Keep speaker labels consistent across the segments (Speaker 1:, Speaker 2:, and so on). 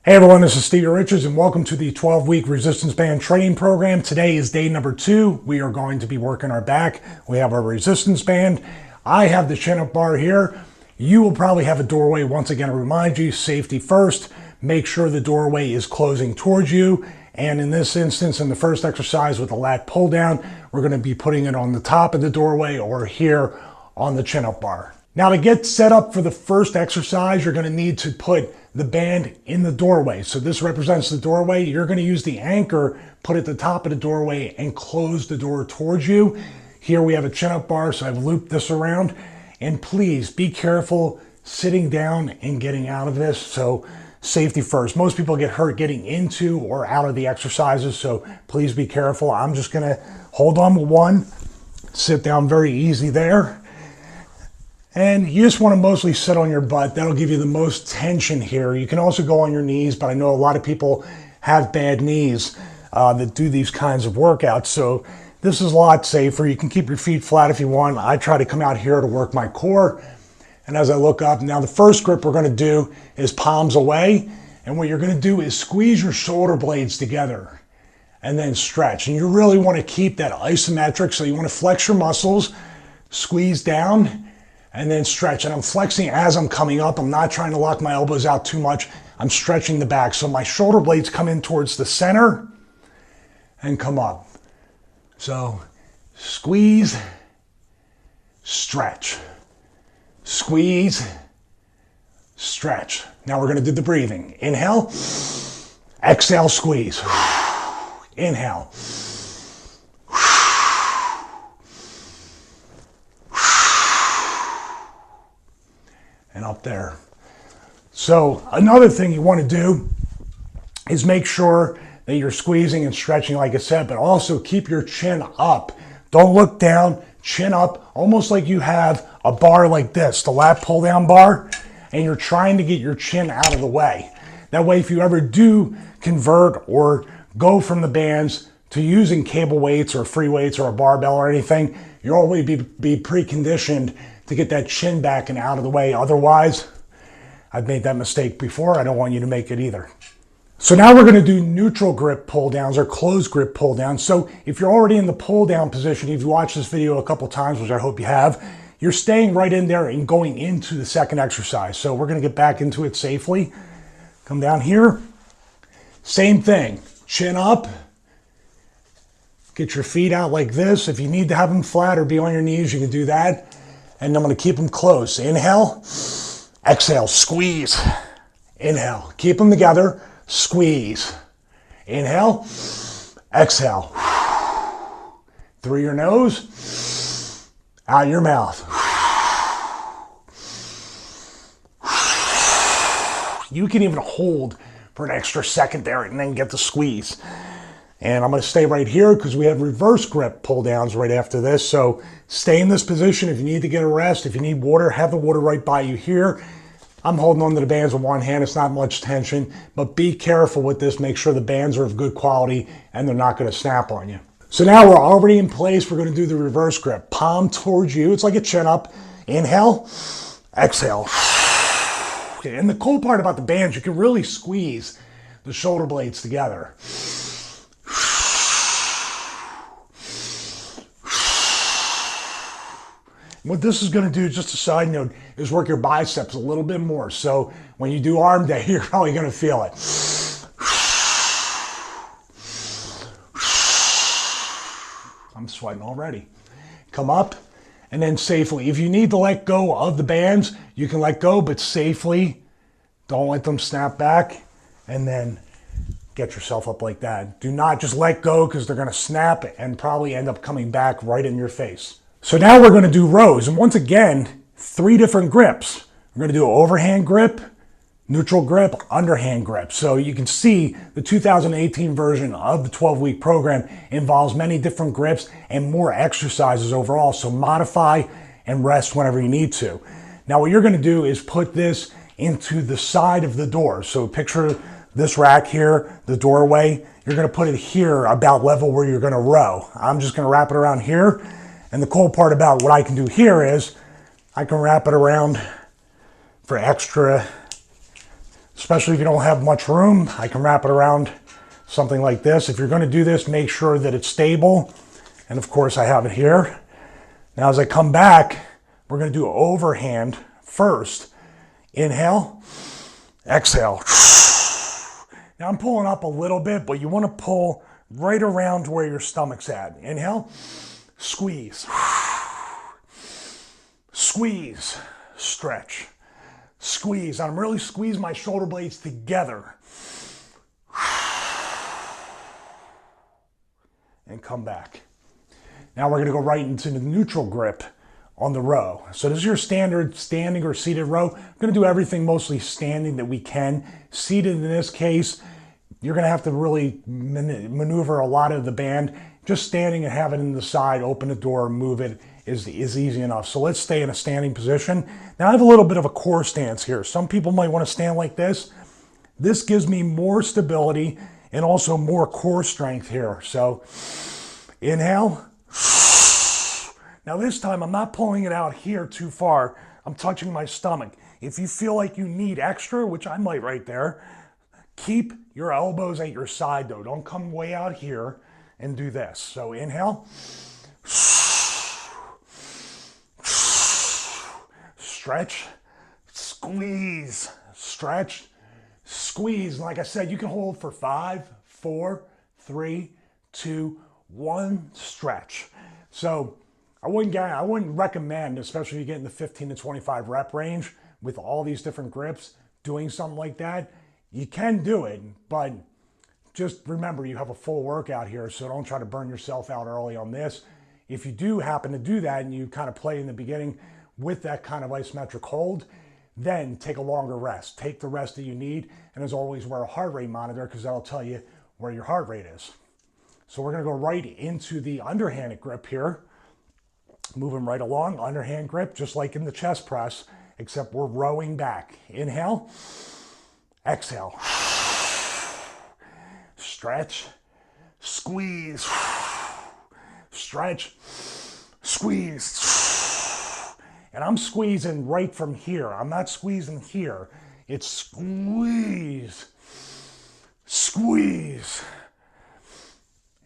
Speaker 1: Hey everyone, this is Stevie Richards and welcome to the 12-week resistance band training program. Today is day number 2. We are going to be working our back. We have our resistance band. I have the chin-up bar here. You will probably have a doorway. Once again, I remind you, safety first. Make sure the doorway is closing towards you. And in this instance, in the first exercise with the lat pull down, we're going to be putting it on the top of the doorway or here on the chin-up bar. Now to get set up for the first exercise, you're going to need to put the band in the doorway. So this represents the doorway. You're going to use the anchor, put it at the top of the doorway and close the door towards you. Here we have a chin-up bar, so I've looped this around. And please be careful sitting down and getting out of this. So safety first. Most people get hurt getting into or out of the exercises, so please be careful. I'm just going to hold on with one, sit down very easy there. And you just want to mostly sit on your butt. That'll give you the most tension here. You can also go on your knees, but I know a lot of people have bad knees that do these kinds of workouts. So this is a lot safer. You can keep your feet flat if you want. I try to come out here to work my core. And as I look up, now the first grip we're going to do is palms away. And what you're going to do is squeeze your shoulder blades together and then stretch. And you really want to keep that isometric. So you want to flex your muscles, squeeze down, and then stretch. And I'm flexing as I'm coming up. I'm not trying to lock my elbows out too much. I'm stretching the back. So my shoulder blades come in towards the center and come up. So squeeze, stretch, squeeze, stretch. Now we're going to do the breathing. Inhale, exhale, squeeze. Inhale. And up there. So another thing you want to do is make sure that you're squeezing and stretching like I said, but also keep your chin up. Don't look down, chin up, almost like you have a bar like this, the lat pull down bar, and you're trying to get your chin out of the way. That way, if you ever do convert or go from the bands to using cable weights or free weights or a barbell or anything, you'll always be preconditioned to get that chin back and out of the way. Otherwise, I've made that mistake before. I don't want you to make it either. So now we're going to do neutral grip pull downs or closed grip pull downs. So if you're already in the pull down position, if you watched this video a couple times, which I hope you have, you're staying right in there and going into the second exercise. So we're going to get back into it safely. Come down here. Same thing. Chin up. Get your feet out like this. If you need to have them flat or be on your knees, you can do that. And I'm going to keep them close. Inhale, exhale, squeeze. Inhale, keep them together, squeeze. Inhale, exhale. Through your nose, out your mouth. You can even hold for an extra second there and then get the squeeze. And I'm going to stay right here because we have reverse grip pull downs right after this. So stay in this position. If you need to get a rest, if you need water, have the water right by you here. I'm holding on to the bands with one hand. It's not much tension, but be careful with this. Make sure the bands are of good quality and they're not going to snap on you. So now we're already in place. We're going to do the reverse grip. Palm towards you. It's like a chin up. Inhale, exhale. And the cool part about the bands, you can really squeeze the shoulder blades together. What this is going to do, just a side note, is work your biceps a little bit more. So when you do arm day, you're probably going to feel it. I'm sweating already. Come up and then safely. If you need to let go of the bands, you can let go, but safely. Don't let them snap back and then get yourself up like that. Do not just let go because they're going to snap and probably end up coming back right in your face. So now we're going to do rows. And once again, 3 different grips. We're going to do an overhand grip, neutral grip, underhand grip. So you can see the 2018 version of the 12-week program involves many different grips and more exercises overall. So modify and rest whenever you need to. Now what you're going to do is put this into the side of the door. So picture this rack here, the doorway. You're going to put it here about level where you're going to row. I'm just going to wrap it around here. And the cool part about what I can do here is I can wrap it around for extra especially if you don't have much room. I can wrap it around something like this. If you're going to do this, make sure that it's stable. And of course I have it here. Now as I come back, we're going to do overhand first. Inhale, exhale. Now I'm pulling up a little bit, but you want to pull right around where your stomach's at. Inhale, squeeze, squeeze, stretch, squeeze. I'm really squeezing my shoulder blades together. And come back. Now we're going to go right into the neutral grip on the row. So this is your standard standing or seated row. I'm going to do everything mostly standing that we can. Seated in this case, you're going to have to really maneuver a lot of the band. Just standing and have it in the side, open the door, move it is easy enough. So let's stay in a standing position. Now I have a little bit of a core stance here. Some people might want to stand like this. This gives me more stability and also more core strength here. So inhale. Now this time I'm not pulling it out here too far. I'm touching my stomach. If you feel like you need extra, which I might right there, keep your elbows at your side though. Don't come way out here and do this. So inhale. Stretch, squeeze, stretch, squeeze. And like I said, you can hold for 5, 4, 3, 2, 1, stretch. So I wouldn't recommend, especially if you get in the 15 to 25 rep range with all these different grips, doing something like that. You can do it, but just remember you have a full workout here, so don't try to burn yourself out early on this. If you do happen to do that and you kind of play in the beginning with that kind of isometric hold, then take a longer rest. Take the rest that you need, and as always, wear a heart rate monitor because that'll tell you where your heart rate is. So we're going to go right into the underhanded grip here. Moving right along, underhand grip, just like in the chest press, except we're rowing back. Inhale, exhale, stretch, squeeze, stretch, squeeze. And I'm squeezing right from here. I'm not squeezing here. It's squeeze, squeeze,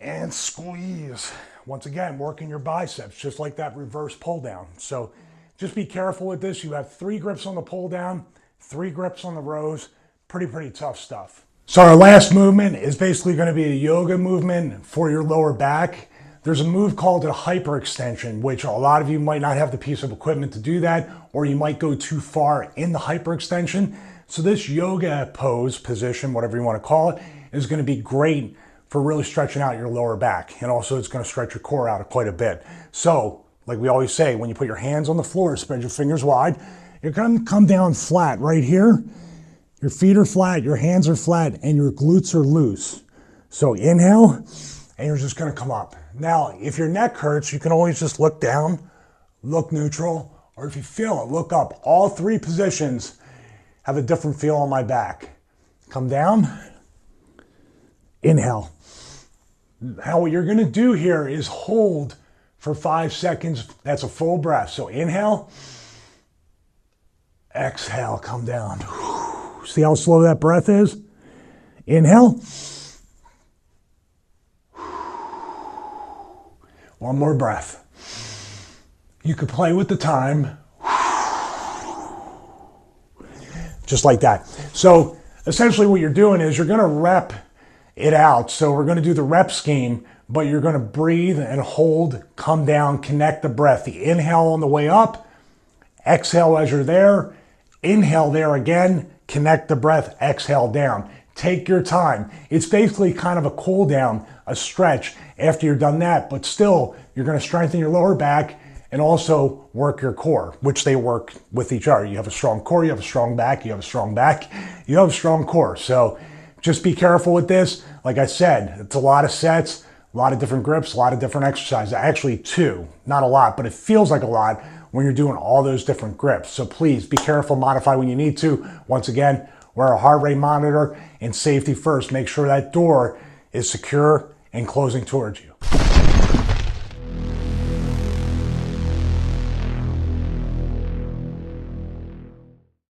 Speaker 1: and squeeze. Once again, working your biceps, just like that reverse pull down. So just be careful with this. You have 3 grips on the pull down, 3 grips on the rows. Pretty tough stuff. So our last movement is basically going to be a yoga movement for your lower back. There's a move called a hyperextension, which a lot of you might not have the piece of equipment to do that, or you might go too far in the hyperextension. So this yoga pose, position, whatever you want to call it, is going to be great for really stretching out your lower back. And also it's going to stretch your core out quite a bit. So like we always say, when you put your hands on the floor, spread your fingers wide, you're going to come down flat right here. Your feet are flat, your hands are flat, and your glutes are loose. So inhale, and you're just going to come up. Now, if your neck hurts, you can always just look down, look neutral, or if you feel it, look up. All 3 positions have a different feel on my back. Come down, inhale. Now what you're going to do here is hold for 5 seconds. That's a full breath. So inhale, exhale, come down. See how slow that breath is? Inhale. One more breath. You could play with the time. Just like that. So essentially what you're doing is you're going to rep it out. So we're going to do the rep scheme, but you're going to breathe and hold, come down, connect the breath. The inhale on the way up, exhale as you're there, inhale there again, connect the breath, exhale down. Take your time. It's basically kind of a cool down, a stretch after you're done that, but still you're going to strengthen your lower back and also work your core, which they work with each other. You have a strong core, you have a strong back, you have a strong back, you have a strong core. So just be careful with this. Like I said, it's a lot of sets, a lot of different grips, a lot of different exercises. Actually 2, not a lot, but it feels like a lot when you're doing all those different grips. So please be careful, modify when you need to. Once again, wear a heart rate monitor and safety first. Make sure that door is secure and closing towards you.